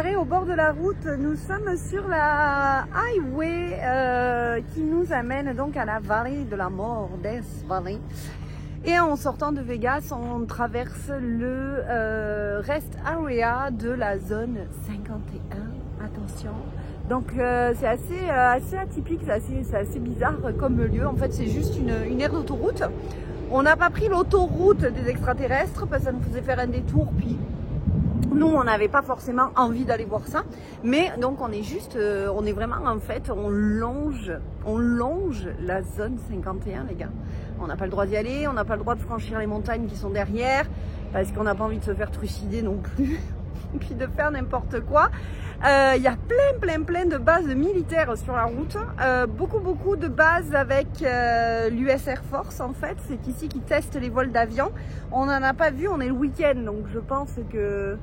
arrêt au bord de la route. Nous sommes sur la highway qui nous amène donc à la vallée de la mort, Death Valley. Et en sortant de Vegas, on traverse le rest area de la zone 51. Attention. Donc c'est assez atypique, c'est assez bizarre comme lieu. En fait, c'est juste une aire d'autoroute. On n'a pas pris l'autoroute des extraterrestres parce que ça nous faisait faire un détour. Puis nous, on n'avait pas forcément envie d'aller voir ça. Mais donc on est juste, on est vraiment en fait, on longe la zone 51, les gars. On n'a pas le droit d'y aller, on n'a pas le droit de franchir les montagnes qui sont derrière parce qu'on n'a pas envie de se faire trucider non plus. Puis de faire n'importe quoi. Il y a plein de bases militaires sur la route. Beaucoup de bases avec l'US Air Force en fait. C'est ici qu'ils testent les vols d'avion. On n'en a pas vu, on est le week-end. Donc je pense que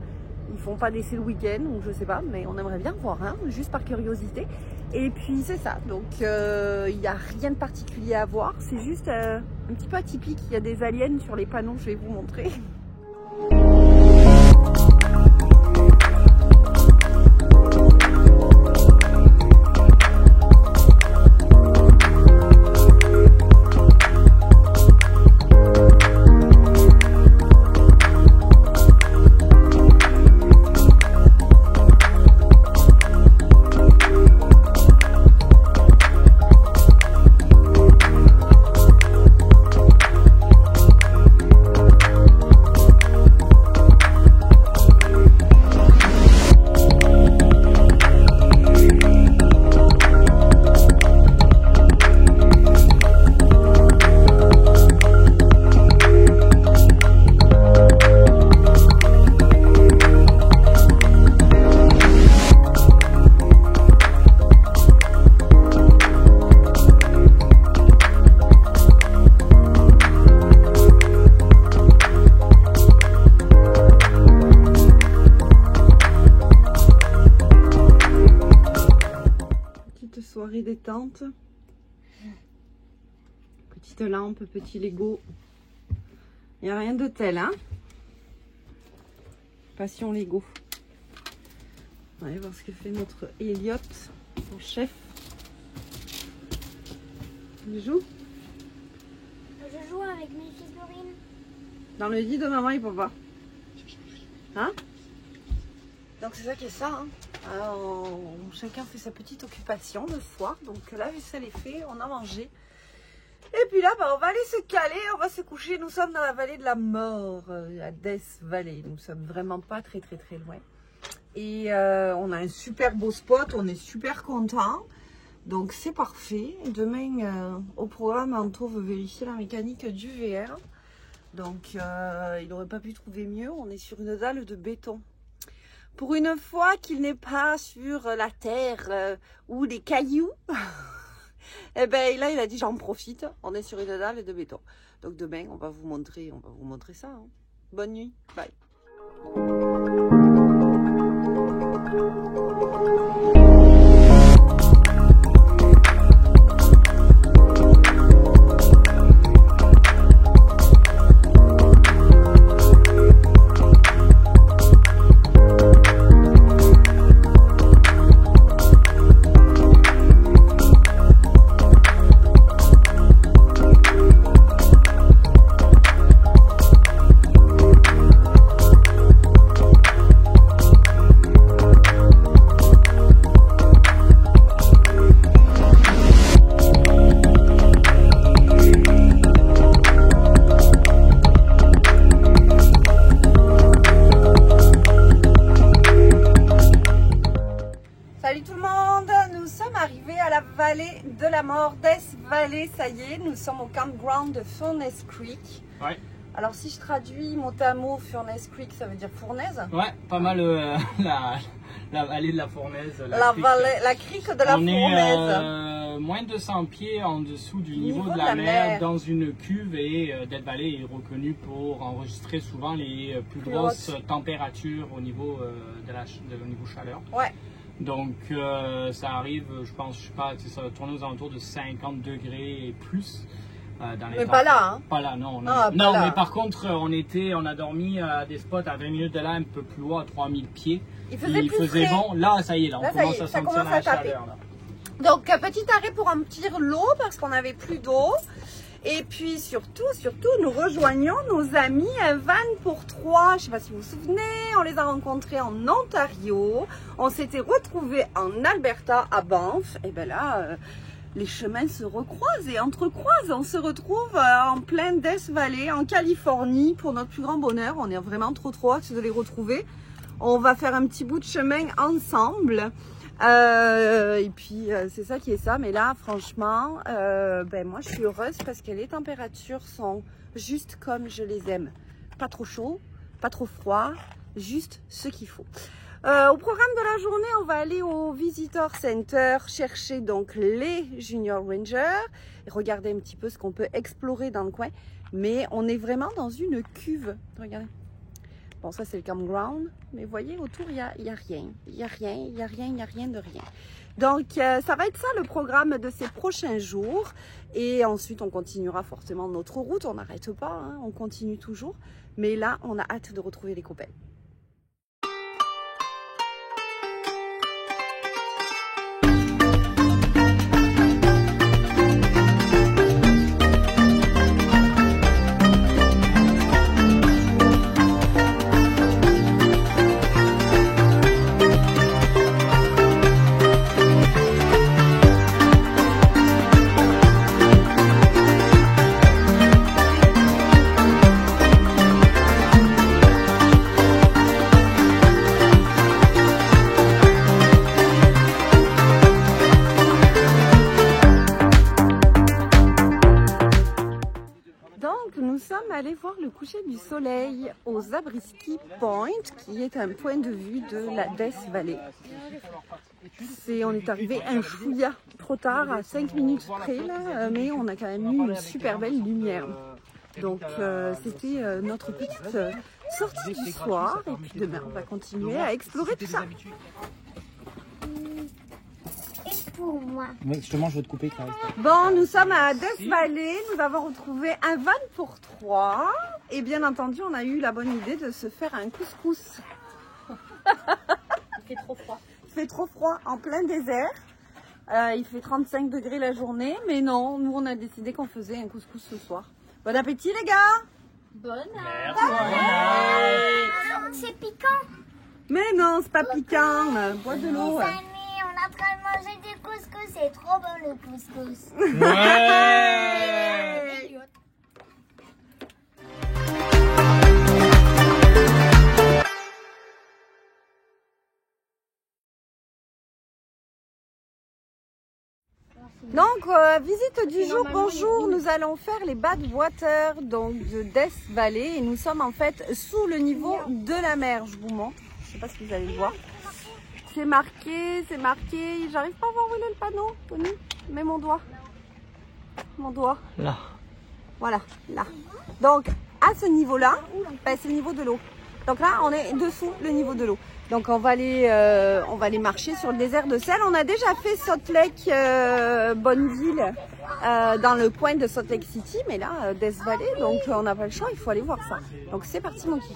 ils font pas d'essai le week-end ou je sais pas. Mais on aimerait bien voir, hein, juste par curiosité. Et puis c'est ça. Donc il n'y a rien de particulier à voir. C'est juste un petit peu atypique. Il y a des aliens sur les panneaux, je vais vous montrer. Soirée détente, petite lampe, petit Lego, il n'y a rien de tel, hein. Passion Lego. On va aller voir ce que fait notre Elliot, son chef. Tu joues? Je joue avec mes figurines. Dans le lit de maman et papa. Hein? Donc c'est ça qui est ça, hein. Alors, chacun fait sa petite occupation le soir. Donc la vaisselle est faite, on a mangé. Et puis là, bah, on va aller se caler, on va se coucher. Nous sommes dans la vallée de la mort, à Death Valley. Nous sommes vraiment pas très loin. Et on a un super beau spot, on est super content. Donc c'est parfait. Demain, au programme, Anto veut vérifier la mécanique du VR. Donc il n'aurait pas pu trouver mieux. On est sur une dalle de béton. Pour une fois qu'il n'est pas sur la terre ou des cailloux, et ben là il a dit j'en profite, on est sur une dalle de béton. Donc demain on va vous montrer ça. Hein. Bonne nuit, bye. Vallée de la mort, Death Valley, ça y est, nous sommes au campground de Furnace Creek. Ouais. Alors si je traduis mot à mot, Furnace Creek, ça veut dire fournaise. Ouais, pas mal la vallée de la fournaise. La crique de la fournaise. On est moins de 100 pieds en dessous du niveau de la mer dans une cuve et Death Valley est reconnu pour enregistrer souvent les plus grosses températures au niveau au niveau chaleur. Ouais. Donc ça arrive, je pense, je sais pas, ça va tourner aux alentours de 50 degrés et plus. dans les Mais pas là, hein? Pas là, non. Ah, non, pas là. mais par contre, on a dormi à des spots à 20 minutes de là, un peu plus haut, à 3000 pieds. Il faisait plus faisait frais. bon. Là, ça y est, là, Là, on ça y commence est, à ça sentir commence à la taper. chaleur. Là. Donc, petit arrêt pour remplir l'eau parce qu'on n'avait plus d'eau. Et puis surtout, nous rejoignons nos amis Van pour 3. Je ne sais pas si vous vous souvenez, on les a rencontrés en Ontario. On s'était retrouvés en Alberta, à Banff. Et bien là, les chemins se recroisent et entrecroisent. On se retrouve en plein Death Valley, en Californie, pour notre plus grand bonheur. On est vraiment trop hâte de les retrouver. On va faire un petit bout de chemin ensemble. Et puis c'est ça qui est ça, mais là franchement moi je suis heureuse parce que les températures sont juste comme je les aime, pas trop chaud, pas trop froid, juste ce qu'il faut. Au programme de la journée, on va aller au Visitor Center chercher donc les Junior Rangers et regarder un petit peu ce qu'on peut explorer dans le coin, mais on est vraiment dans une cuve, regardez. Bon, ça c'est le campground, mais vous voyez autour il y a rien, il y a rien de rien. Donc ça va être ça le programme de ces prochains jours et ensuite on continuera forcément notre route, on n'arrête pas, hein, on continue toujours, mais là on a hâte de retrouver les copains. Nous sommes allés voir le coucher du soleil au Zabriskie Point, qui est un point de vue de la Death Valley. On est arrivé un chouïa trop tard, à 5 minutes près, là, mais on a quand même eu une super belle lumière. Donc c'était notre petite sortie du soir, et puis demain on va continuer à explorer tout ça. Pour moi. Oui, justement, je veux te couper, Clarisse. Bon, nous sommes à Death Valley, nous avons retrouvé un van pour 3 et bien entendu on a eu la bonne idée de se faire un couscous. Il fait trop froid. Il fait trop froid en plein désert, il fait 35 degrés la journée, mais non, nous on a décidé qu'on faisait un couscous ce soir. Bon appétit les gars. Bonne Merci. C'est piquant. Mais non, c'est pas piquant, bois de l'eau. Les amis, on est en train de manger du couscous, c'est trop bon le couscous. Ouais. Donc, visite du jour, bonjour, nous allons faire les Badwater donc de Death Valley et nous sommes en fait sous le niveau de la mer, je vous montre, je sais pas si vous allez le voir. C'est marqué, j'arrive pas à voir où il est le panneau, Tony, mets mon doigt. Là. Voilà, là. Donc, à ce niveau-là, c'est le niveau de l'eau. Donc là, on est dessous le niveau de l'eau. Donc on va aller marcher sur le désert de sel. On a déjà fait Salt Lake, Bonneville, dans le coin de Salt Lake City, mais là, Death Valley, donc on n'a pas le choix, il faut aller voir ça. Donc c'est parti mon kiki.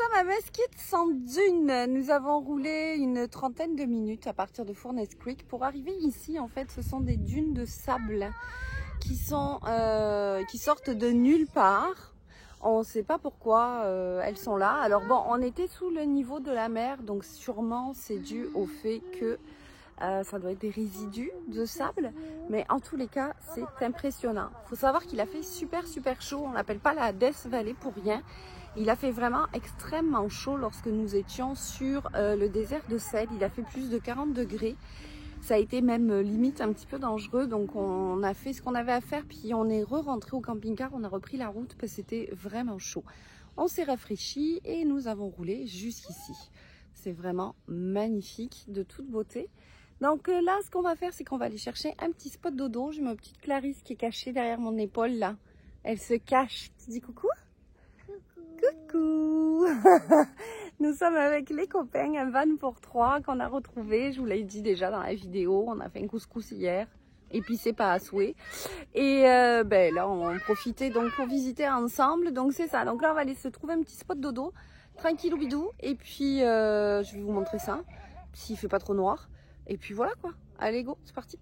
sommes à Mesquite sans dune. Nous avons roulé une trentaine de minutes à partir de Fournaise Creek pour arriver ici. En fait, ce sont des dunes de sable qui sortent de nulle part. On ne sait pas pourquoi elles sont là. Alors bon, on était sous le niveau de la mer, donc sûrement c'est dû au fait que ça doit être des résidus de sable. Mais en tous les cas, c'est impressionnant. Il faut savoir qu'il a fait super chaud. On l'appelle pas la Death Valley pour rien. Il a fait vraiment extrêmement chaud lorsque nous étions sur le désert de Cède. Il a fait plus de 40 degrés. Ça a été même limite un petit peu dangereux. Donc on a fait ce qu'on avait à faire. Puis on est re-rentré au camping-car. On a repris la route parce que c'était vraiment chaud. On s'est rafraîchi et nous avons roulé jusqu'ici. C'est vraiment magnifique, de toute beauté. Donc là, ce qu'on va faire, c'est qu'on va aller chercher un petit spot dodo. J'ai ma petite Clarisse qui est cachée derrière mon épaule là. Elle se cache. Tu dis coucou? Coucou. Nous sommes avec les copains, un van pour 3 qu'on a retrouvé. Je vous l'ai dit déjà dans la vidéo. On a fait un couscous hier. Et puis c'est pas à souhait. Et là, on profitait donc pour visiter ensemble. Donc c'est ça. Donc là, on va aller se trouver un petit spot dodo. Tranquillou bidou. Et puis, je vais vous montrer ça. S'il fait pas trop noir. Et puis voilà quoi. Allez, go, c'est parti.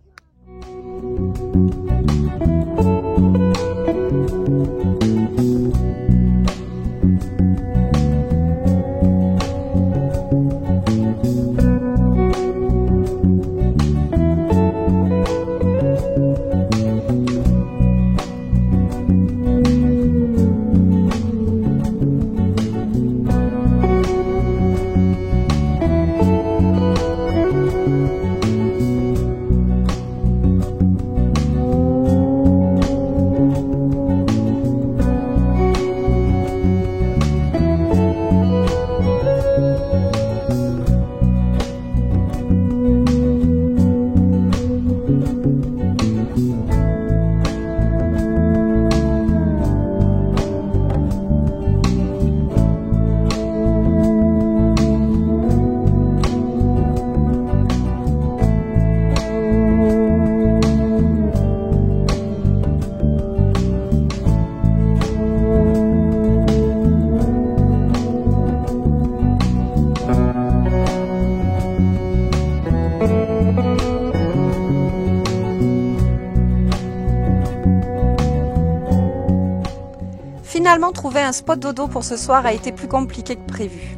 Finalement, trouver un spot dodo pour ce soir a été plus compliqué que prévu.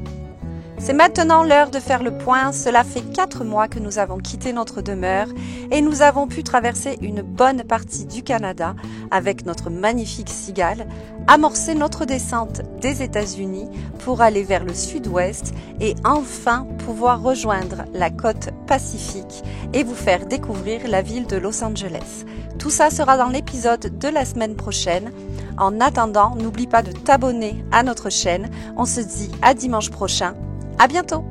C'est maintenant l'heure de faire le point. Cela fait 4 mois que nous avons quitté notre demeure et nous avons pu traverser une bonne partie du Canada avec notre magnifique Cigale, amorcer notre descente des États-Unis pour aller vers le sud-ouest et enfin pouvoir rejoindre la côte Pacifique et vous faire découvrir la ville de Los Angeles. Tout ça sera dans l'épisode de la semaine prochaine. En attendant, n'oublie pas de t'abonner à notre chaîne. On se dit à dimanche prochain. À bientôt!